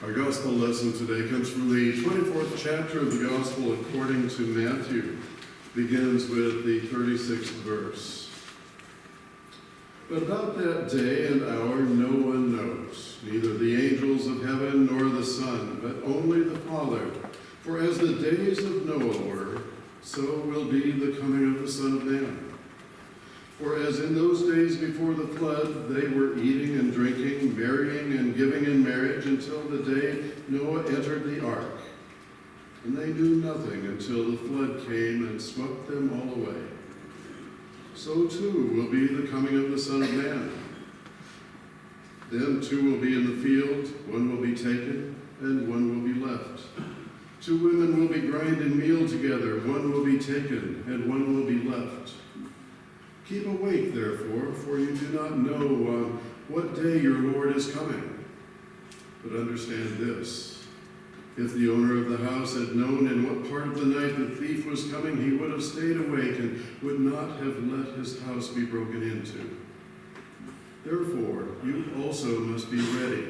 Our gospel lesson today comes from the 24th chapter of the gospel according to Matthew. Begins with the 36th verse. But about that day and hour no one knows, neither the angels of heaven nor the Son, but only the Father. For as the days of Noah were, so will be the coming of the Son of Man. For as in those days before the flood, they were eating and drinking, marrying and giving in marriage until the day Noah entered the ark. And they knew nothing until the flood came and swept them all away. So too will be the coming of the Son of Man. Then two will be in the field, one will be taken, and one will be left. Two women will be grinding meal together, one will be taken, and one will be left. Keep awake, therefore, for you do not know what day your Lord is coming. But understand this, if the owner of the house had known in what part of the night the thief was coming, he would have stayed awake and would not have let his house be broken into. Therefore, you also must be ready,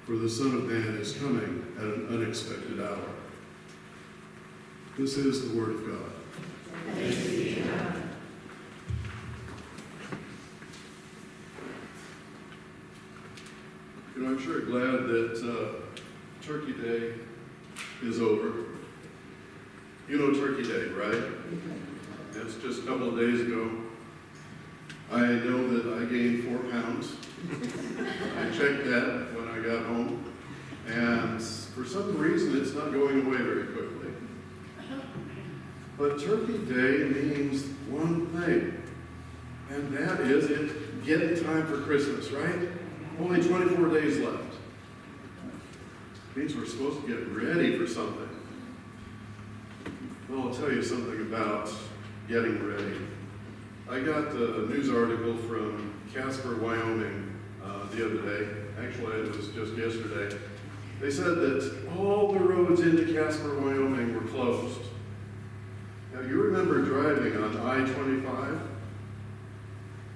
for the Son of Man is coming at an unexpected hour. This is the word of God. Thanks be to God. You know, I'm sure glad that Turkey Day is over. You know Turkey Day, right? That's just a couple of days ago. I know that I gained 4 pounds. I checked that when I got home. And for some reason, it's not going away very quickly. But Turkey Day means one thing, and that is it's getting time for Christmas, right? Only 24 days left. Means we're supposed to get ready for something. Well, I'll tell you something about getting ready. I got a news article from Casper, Wyoming the other day. Actually, it was just yesterday. They said that all the roads into Casper, Wyoming were closed. Now, you remember driving on I-25?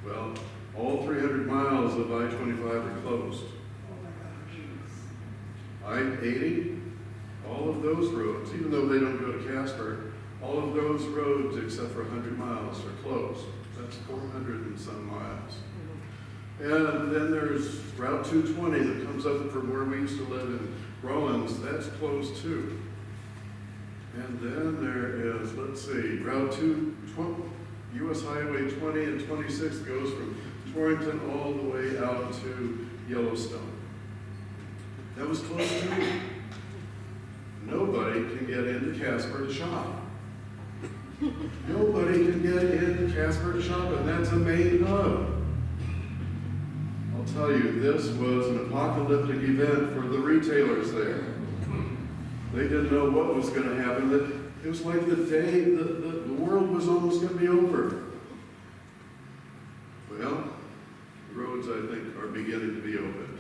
Well, all 300 miles of I-25 are closed. I-80, all of those roads, even though they don't go to Casper, all of those roads except for 100 miles are closed. That's 400 and some miles. And then there's Route 220 that comes up from where we used to live in Rollins. That's closed too. And then there is, let's see, Route 220, U.S. Highway 20 and 26 goes from Torrington all the way out to Yellowstone. That was close too. Nobody can get into Casper to shop. Nobody can get into Casper to shop, and that's a main hub. I'll tell you, this was an apocalyptic event for the retailers there. They didn't know what was going to happen. It was like the day the world was almost going to be over. Well, the roads, I think, are beginning to be opened.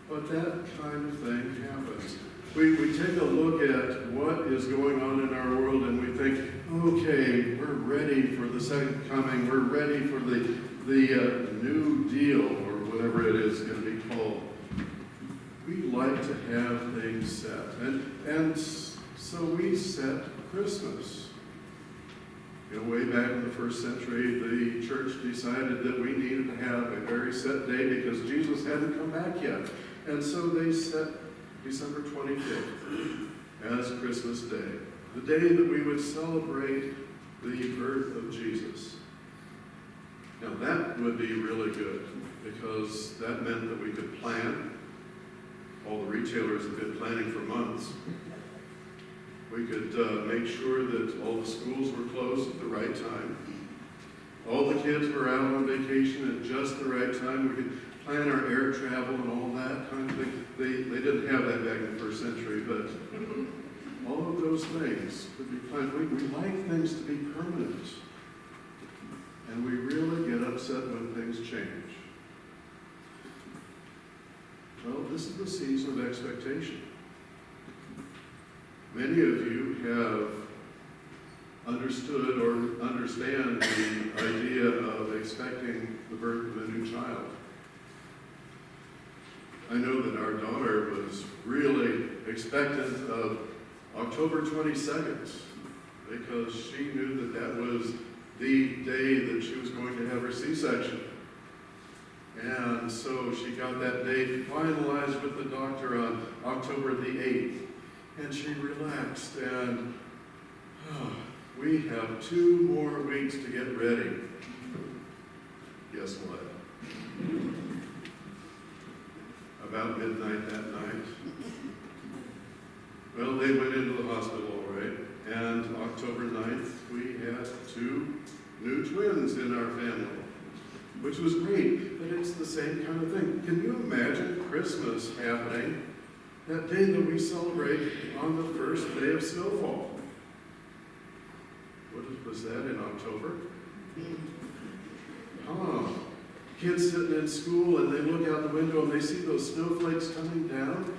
But that kind of thing happens. We take a look at what is going on in our world and we think, okay, we're ready for the second coming. We're ready for the New Deal or whatever it is going to be called. We like to have things set. And so we set Christmas. You know, way back in the first century, the church decided that we needed to have a very set day because Jesus hadn't come back yet. And so they set December 25th as Christmas Day, the day that we would celebrate the birth of Jesus. Now that would be really good because that meant that we could plan. All the retailers have been planning for months. We could make sure that all the schools were closed at the right time. All the kids were out on vacation at just the right time. We could plan our air travel and all that kind of thing. They didn't have that back in the first century, but all of those things could be planned. We like things to be permanent. And we really get upset when things change. Well, this is the season of expectation. Many of you have understood or understand the idea of expecting the birth of a new child. I know that our daughter was really expectant of October 22nd because she knew that that was the day that she was going to have her C-section. And so she got that date finalized with the doctor on October the 8th. And she relaxed, and we have 2 more weeks to get ready. Guess what? About midnight that night. Well, they went into the hospital, all right. And October 9th, we had 2 new twins in our family, which was great, but it's the same kind of thing. Can you imagine Christmas happening that day that we celebrate on the first day of snowfall? Was that in October? Kids sitting in school and they look out the window and they see those snowflakes coming down.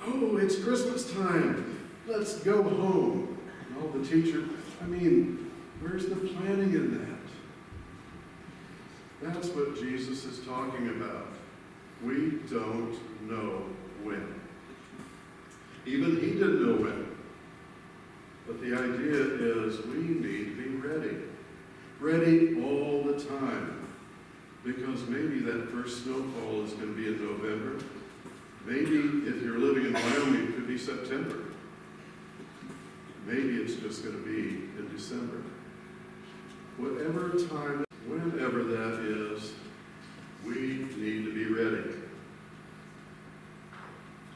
Oh, it's Christmas time. Let's go home. And all the teacher, where's the planning in that? That's what Jesus is talking about. We don't know when. Even he didn't know when. But the idea is we need to be ready. Ready all the time. Because maybe that first snowfall is going to be in November. Maybe if you're living in Wyoming, it could be September. Maybe it's just going to be in December. Whatever time, whenever that is, we need to be ready.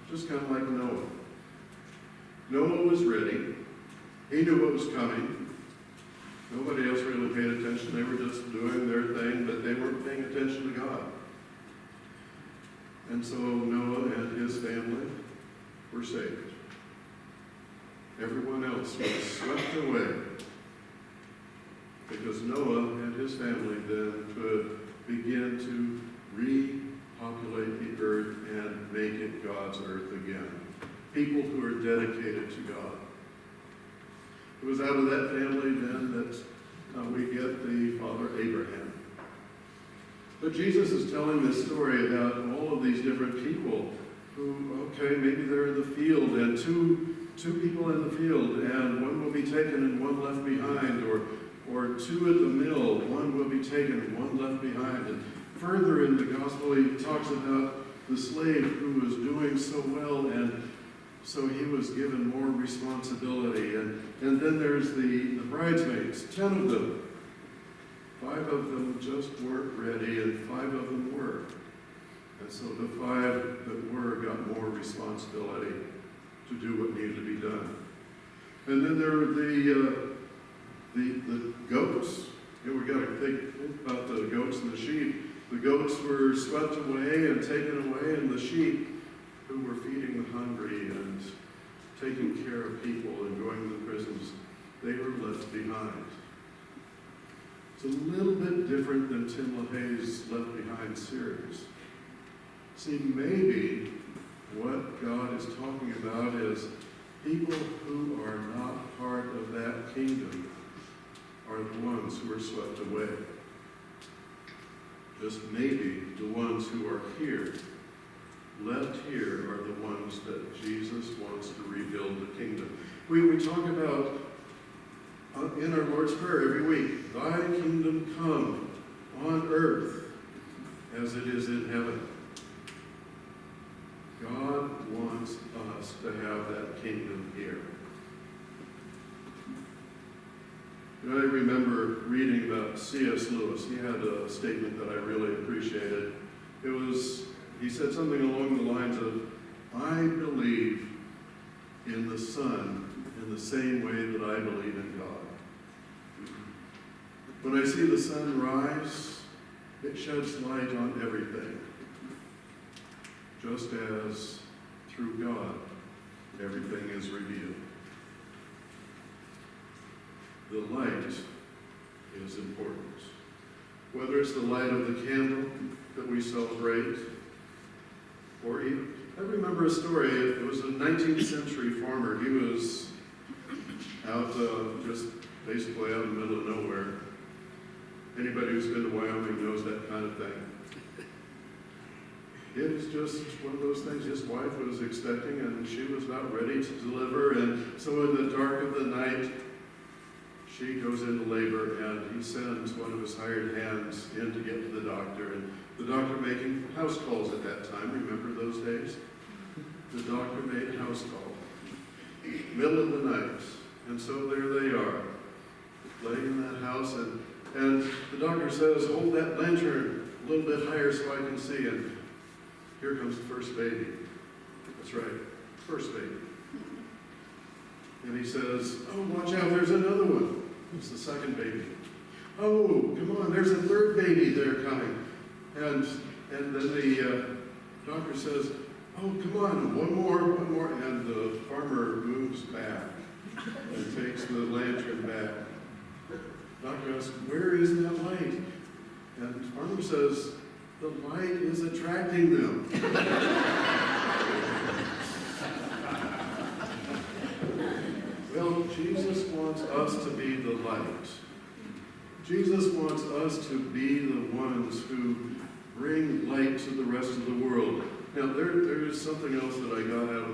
Just kind of like Noah. Noah was ready. He knew what was coming. Nobody else really paid attention. They were just doing their thing, but they weren't paying attention to God. And so Noah and his family were saved. Everyone else was swept away because Noah and his family then could begin to repopulate the earth and make it God's earth again. People who are dedicated to God. It was out of that family then that we get the father Abraham. But Jesus is telling this story about all of these different people who, okay, maybe they're in the field and two people in the field and one will be taken and one left behind, or 2 at the mill, one will be taken and one left behind. And further in the gospel he talks about the slave who was doing so well, and so he was given more responsibility. And then there's the bridesmaids, 10 of them. 5 of them just weren't ready, and 5 of them were. And so the 5 that were got more responsibility to do what needed to be done. And then there were the goats. We got to think about the goats and the sheep. The goats were swept away and taken away, and the sheep who were feeding the hungry and taking care of people and going to the prisons, they were left behind. It's a little bit different than Tim LaHaye's Left Behind series. See, maybe what God is talking about is people who are not part of that kingdom are the ones who are swept away. Just maybe the ones who are here, left here, are the ones that Jesus wants to rebuild the kingdom. We talk about in our Lord's Prayer every week, thy kingdom come on earth as it is in heaven. God wants us to have that kingdom here. I remember reading about C.S. Lewis. He had a statement that I really appreciated. He said something along the lines of, I believe in the sun in the same way that I believe in God. When I see the sun rise, it sheds light on everything. Just as through God, everything is revealed. The light is important. Whether it's the light of the candle that we celebrate, or even, I remember a story. It was a 19th century farmer. He was out, just basically out in the middle of nowhere. Anybody who's been to Wyoming knows that kind of thing. it was just one of those things. His wife was expecting and she was not ready to deliver. And so in the dark of the night, she goes into labor and he sends one of his hired hands in to get to the doctor. And the doctor making house calls at that time. Remember those days? The doctor made a house call. Middle of the night. And so there they are, laying in that house. And the doctor says, hold that lantern a little bit higher so I can see. And here comes the first baby. That's right, first baby. And he says, oh, watch out, there's another one. It's the second baby. Oh, come on, there's a third baby there coming. And then the doctor says, oh, come on, one more. And the farmer moves back and takes the lantern back. Doctor asks, where is that light? And the farmer says, the light is attracting them. Well, Jesus wants us to be the light. Jesus wants us to be the ones who bring light to the rest of the world. Now, there's something else that I got out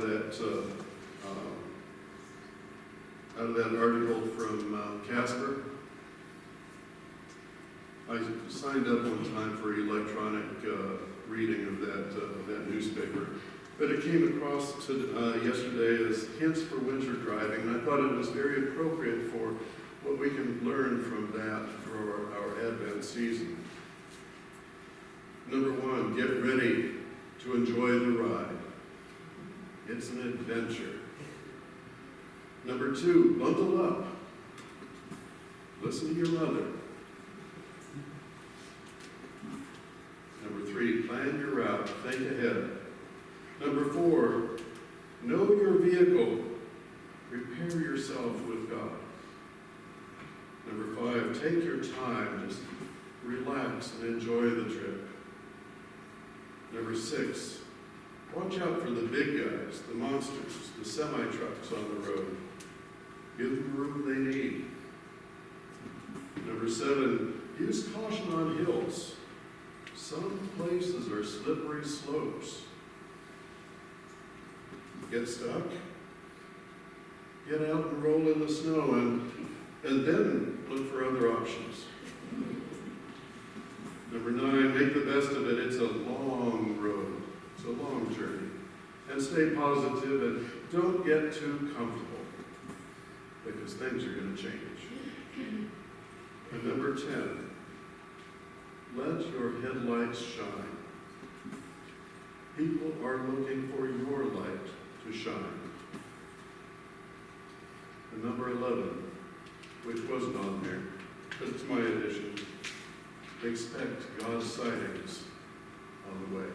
of that article from Casper. I signed up one time for electronic reading of that newspaper, but it came across yesterday as hints for winter driving, and I thought it was very appropriate for what we can learn from that for our Advent season. Number one, get ready to enjoy the ride. It's an adventure. Number two, bundle up. Listen to your mother. Number three, plan your route. Think ahead. Number four, know your vehicle. Prepare yourself with God. Number five, take your time. Just relax and enjoy the trip. Number six, watch out for the big guys, the monsters, the semi-trucks on the road. Give them the room they need. Number seven, use caution on hills. Some places are slippery slopes. Get stuck, get out and roll in the snow, and then look for other options. Number nine, make the best of it. It's a long road. It's a long journey. And stay positive and don't get too comfortable because things are going to change. And number 10, let your headlights shine. People are looking for your light to shine. And number 11, which wasn't on there, but it's my addition. Expect God's sightings on the way.